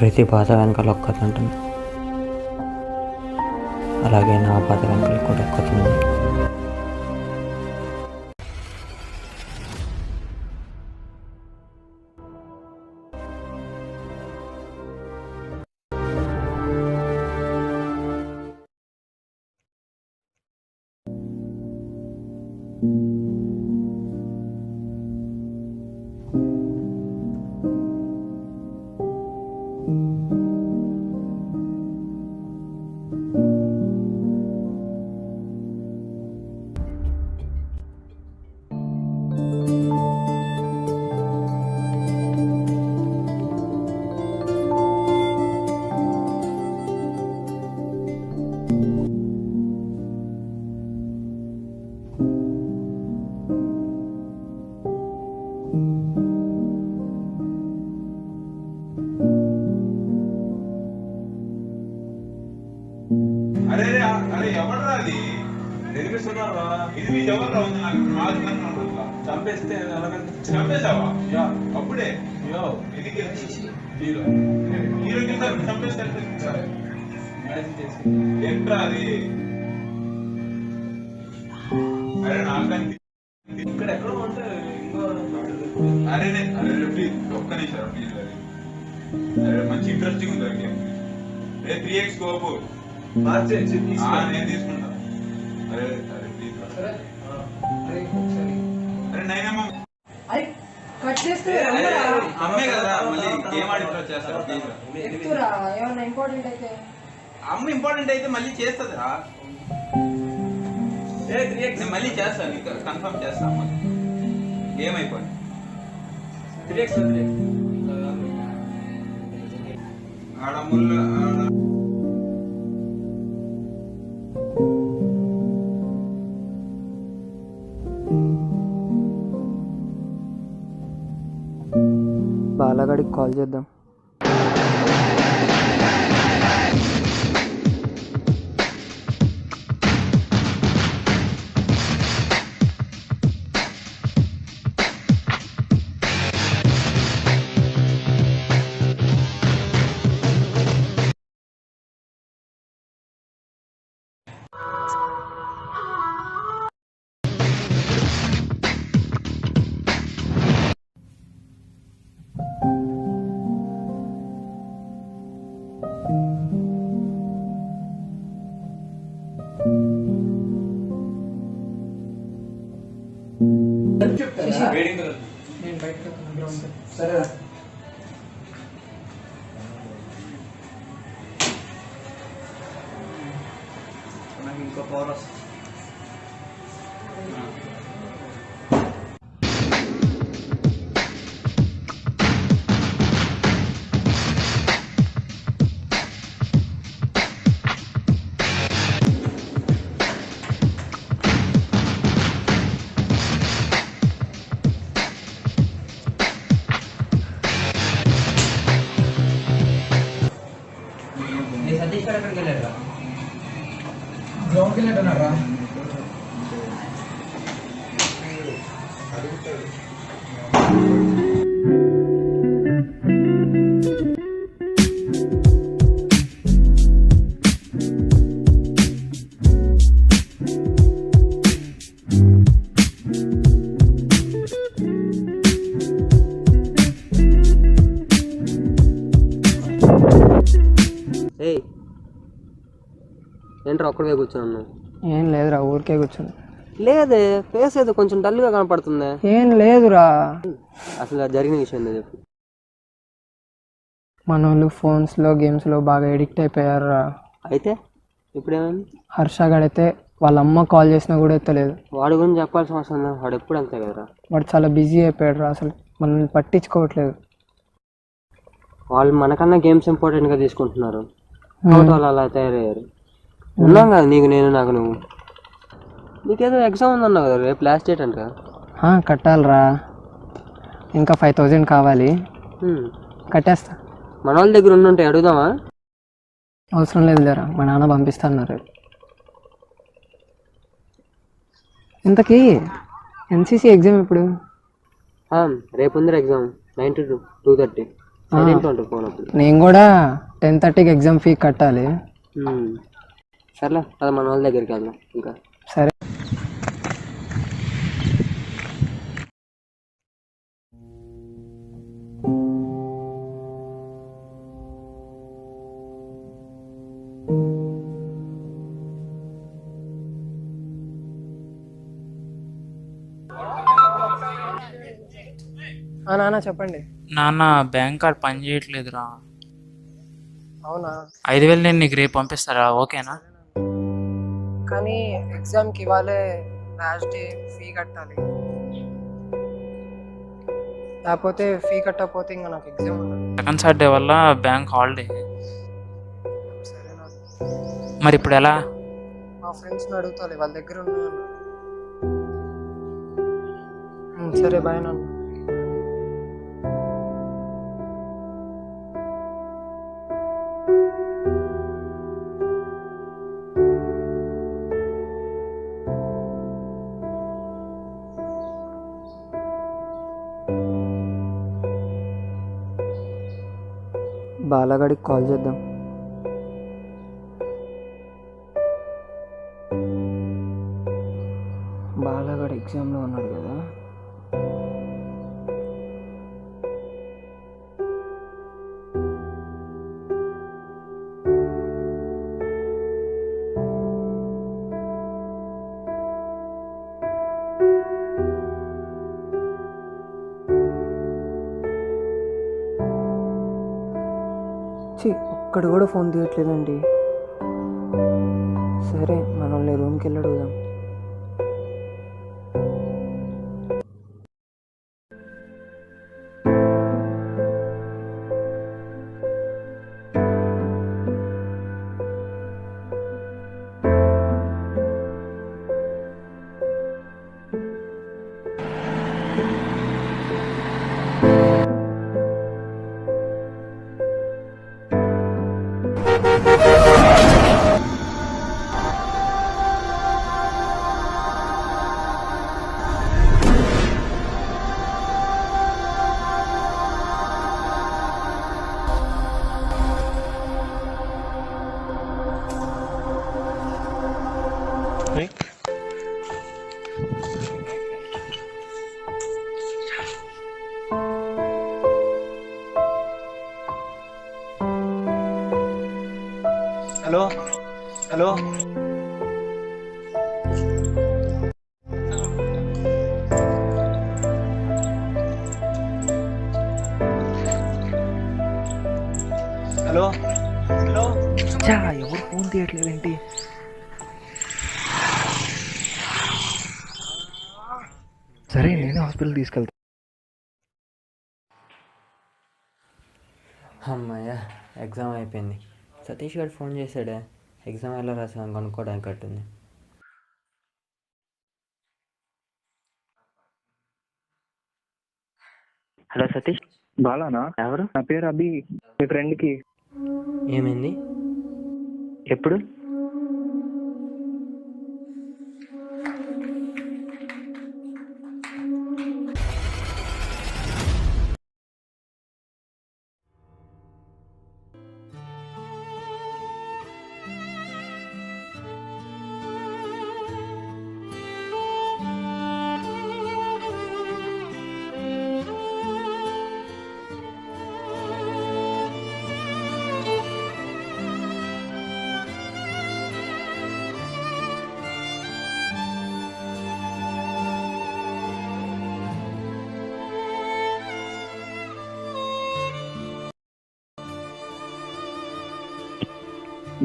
ప్రతి బాధ వెనకాల ఒక కథ ఉంటుంది. అలాగే నా బాధ వెనకాల కూడా ఒక కథ ఉంది. చంపేస్తే చంపేసావా అప్పుడే హీరో కింద చంపేస్తాడు ఎట్రా అది. అరే నాకంటే ఇక్కడ ఎక్కడ ఉంటే అరే ప్లీజ్ ఒక్క నిమిషం ప్లీజ్. అరే మంచి ఇంట్రెస్టింగ్ ఉంది గేమ్. రే 3x స్కోప్ నేను తీసుకుంటా. అరే అరే ప్లీజ్ అరే నైనమ్మ అమ్మే కదా మళ్ళీ గేమ్ ఆడి చేస్తారు ప్లీజ్. అమ్మ ఇంపార్టెంట్ అయితే మళ్ళీ చేస్తుంది రా. నేను మళ్ళీ చేస్తాను కన్ఫర్మ్ చేస్తాను. గేమ్ అయిపోయింది. ఆడ ముళ్ళు బాలగాడికి కాల్ చేద్దాం. సరే నాకు ఇంకో పవర్ వస్తుంది. సతీష్ గారు ఎక్కడికి వెళ్ళారా? గ్రౌండ్కి వెళ్ళినట్టున్నారా? ఏంట్రా ఒక్కడే కూర్చొని? ఏం లేదురా, ఊరికే కూర్చొని. లేదే, ఫేస్ అయితే కొంచెం డల్గా కనపడుతుంది. ఏం లేదురా. అసలు జరిగిన విషయం చెప్పు. మన వాళ్ళు ఫోన్స్లో గేమ్స్లో బాగా ఎడిక్ట్ అయిపోయారురా. అయితే ఇప్పుడేమైంది? హర్ష గడైతే వాళ్ళ అమ్మ కాల్ చేసినా కూడా ఎత్తలేదు. వాడి గురించి చెప్పాల్సిన అవసరం లేదు, వాడు ఎప్పుడు అంతే కదరా. వాడు చాలా బిజీ అయిపోయాడు రా, అసలు మనల్ని పట్టించుకోవట్లేదు. వాళ్ళు మనకన్నా గేమ్స్ ఇంపార్టెంట్గా తీసుకుంటున్నారు. వాళ్ళు అలా తయారయ్యారు. ఉన్నాం కదా నీకు నేను, నాకు నువ్వు. నీకేదో ఎగ్జామ్ ఉందన్నావు కదా రేపు, లాస్ట్ డేట్ అంట. కట్టాలరా, ఇంకా 5000 కావాలి. కట్టేస్తా. మన వాళ్ళ దగ్గర ఉండుంటే అడుగుదామా? అవసరం లేదు లేరా, మా నాన్న పంపిస్తాన్నారు. ఇంతకీ ఎన్సీసీ ఎగ్జామ్ ఎప్పుడు? రేపు ఉంది ఎగ్జామ్ 9 to 2:30. సైలెంట్ ఉంటుంది ఫోన్ అప్పుడు. నేను కూడా 10:30కి ఎగ్జామ్ ఫీ కట్టాలి. సర్లే అది మన వాళ్ళ దగ్గరికి వెళ్దాం. ఇంకా సరే. నాన్న చెప్పండి. నాన్న బ్యాంక్ కార్డ్ పని చేయట్లేదురా. అవునా? 5,000 నేను నీకు రేపు పంపిస్తారా? ఓకేనా? కానీ ఎగ్జామ్కి ఇవ్వాలే లాస్ట్ డే, ఫీ కట్టాలి. లేకపోతే ఫీ కట్టకపోతే ఇంకా నాకు ఎగ్జామ్ ఉండదు. సెకండ్ సాటర్డే వల్ల బ్యాంక్ హాలిడే. సరేనా? మరి ఇప్పుడు ఎలా? మా ఫ్రెండ్స్ని అడుగుతాలి, వాళ్ళ దగ్గర ఉన్నాయన్న. సరే బాయ్ నాన్న. బాలగాడికి కాల్ చేద్దాం. బాలగాడు ఎగ్జామ్లో ఉన్నాడు కదా. ఒక్కడు కూడా ఫోన్ తీయట్లేదండి. సరే మనల్ని రూమ్కి వెళ్ళి అడుగుదాం. హలో హలో హలో హలో ఎవరు ఫోన్ తీయట్లేదేంటి? సరే నేనే హాస్పిటల్ తీసుకెళ్తా. అమ్మాయ్యా ఎగ్జామ్ అయిపోయింది. సతీష్ గారు ఫోన్ చేశాడే, ఎగ్జామ్ ఎలా రాసాను కనుక్కోవడానికి కట్టింది. హలో సతీష్. బాలానా? ఎవరు? నా పేరు అభి. మీ ఫ్రెండ్కి ఏమైంది? ఎప్పుడు?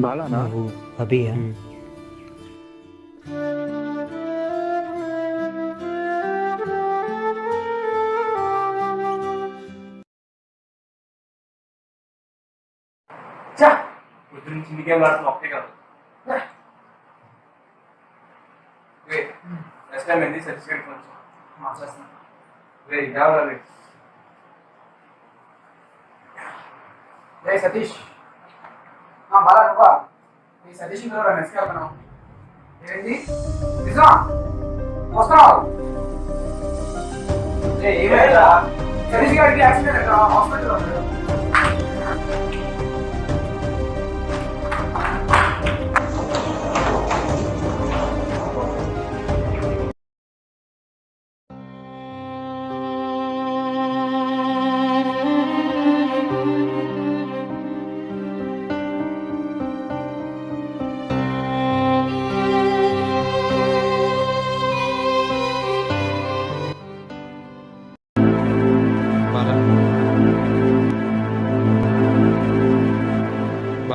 బాలానా? అభియా? సతీష్ బాగా నువ్వా? ఈ సతీష్ నెక్స్ట్ వెళ్తున్నావు ఏంటి నిజమా? వస్తున్నావు? ఏమైనా సతీష్ గారికి యాక్సిడెంట్ హాస్పిటల్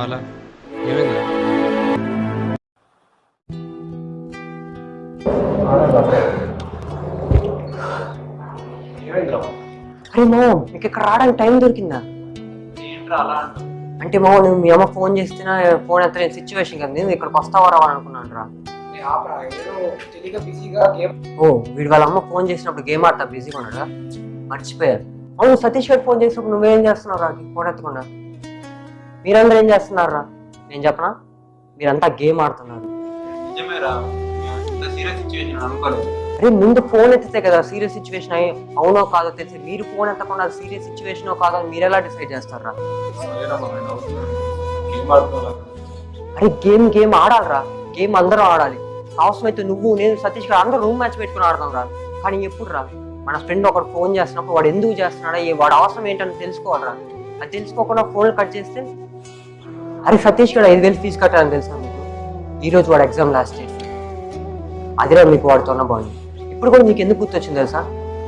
అలా ఏమైంది? అరే మామ మీకు ఇక్కడ రావడానికి టైం దొరికిందా? అంటే మామ నువ్వు మీ అమ్మ ఫోన్ చేస్తున్నా ఫోన్ ఎత్తలేని సిచ్యువేషన్ కదా, నేను ఇక్కడికి వస్తావా రావా అనుకున్నాను రా. ఓ వీడు వాళ్ళ అమ్మ ఫోన్ చేసినప్పుడు గేమ్ ఆడతా బిజీగా ఉన్నాడా, మర్చిపోయారు. అవును సతీష్ గారు ఫోన్ చేసినప్పుడు నువ్వేం చేస్తున్నావు రా ఫోన్ ఎత్తకుండా? మీరందరూ ఏం చేస్తున్నారు రా? నేను చెప్పనా, మీరంతా గేమ్ ఆడుతున్నారు. నిజమేరా, ఇంత సీరియస్ సిచ్యువేషన్ అనుకోలేదు. అరే ముందు ఫోన్ ఎత్తితే కదా సీరియస్ సిచ్యువేషన్ అయ్యి అవునో కాదో తెలిసి, మీరు ఫోన్ ఎత్తకుండా సీరియస్ సిచ్యువేషన్ కాదో మీరు ఎలా డిసైడ్ చేస్తారా? అరే గేమ్ ఆడాలిరా, గేమ్ అందరూ ఆడాలి. అవసరమైతే నువ్వు నేను సతీష్ గారు అందరూ రూమ్ మ్యాచ్ పెట్టుకుని ఆడదాం రా. కానీ ఎప్పుడు రా మన ఫ్రెండ్ ఒకరు ఫోన్ చేస్తున్నప్పుడు వాడు ఎందుకు చేస్తున్నాడా, వాడు అవసరం ఏంటని తెలుసుకోవాలరా. అది తెలుసుకోకుండా ఫోన్ కట్ చేస్తే, అరే సతీష్ గారు 5,000 ఫీజు కట్టాలని తెలుసా మీకు? ఈరోజు వాడు ఎగ్జామ్ లాస్ట్ డేట్, అదిరా మీకు వాడుతున్న బాగుంది. ఇప్పుడు కూడా మీకు ఎందుకు గుర్తొచ్చింది తెలుసా,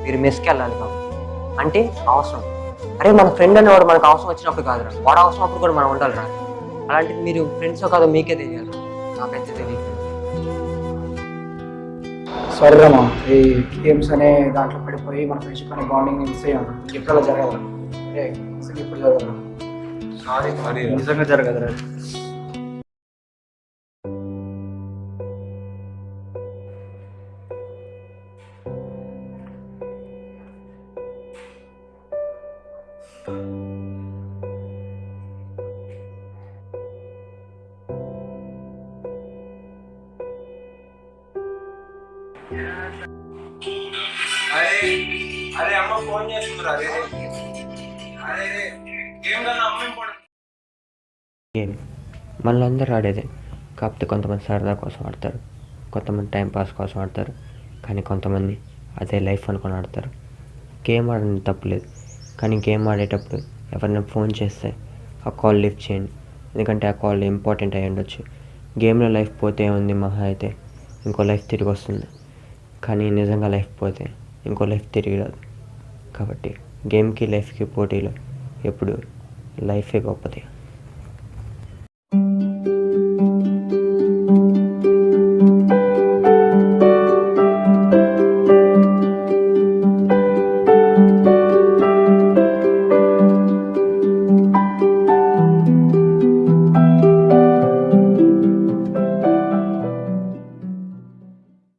మీరు మెస్కి వెళ్ళాలి కాబట్టి. అంటే అవసరం. అరే మన ఫ్రెండ్ అనేవాడు మనకు అవసరం వచ్చినప్పుడు కాదురా, వాడు అవసరం అప్పుడు కూడా మనం ఉండాలిరా. అలాంటిది మీరు ఫ్రెండ్స్ కాదో మీకే తెలియాలి, నాకైతే తెలియదు. సారీ రామా, ఈ గేమ్స్ అనే దాంట్లో పడిపోయి మన ఫ్రెండ్షిప్ అనే బాండింగ్ మిస్ అయ్యాను. ఎప్పుడు అలా జరగదు, అసలు ఇప్పుడు జరగదు. సారీ నిజంగా జరగదురా. అరే అమ్మ ఫోన్ చేస్తుందిరా. అరే గేమ్ కన్నా అమ్మ ఇంపార్టెంట్. గేమ్ మళ్ళీ అందరూ ఆడేదే, కాకపోతే కొంతమంది సరదా కోసం ఆడతారు, కొంతమంది టైంపాస్ కోసం ఆడతారు, కానీ కొంతమంది అదే లైఫ్ అనుకొని ఆడతారు. గేమ్ ఆడడం తప్పులేదు, కానీ గేమ్ ఆడేటప్పుడు ఎవరైనా ఫోన్ చేస్తే ఆ కాల్ లిఫ్ట్ చేయండి, ఎందుకంటే ఆ కాల్ ఇంపార్టెంట్ అయి ఉండొచ్చు. గేమ్లో లైఫ్ పోతే ఉంది మహా అయితే ఇంకో లైఫ్ తిరిగి వస్తుంది, కానీ నిజంగా లైఫ్ పోతే ఇంకో లైఫ్ తిరిగి రాదు. కాబట్టి గేమ్కి లైఫ్కి పోటీలో ఎప్పుడు లైఫే గొప్పది.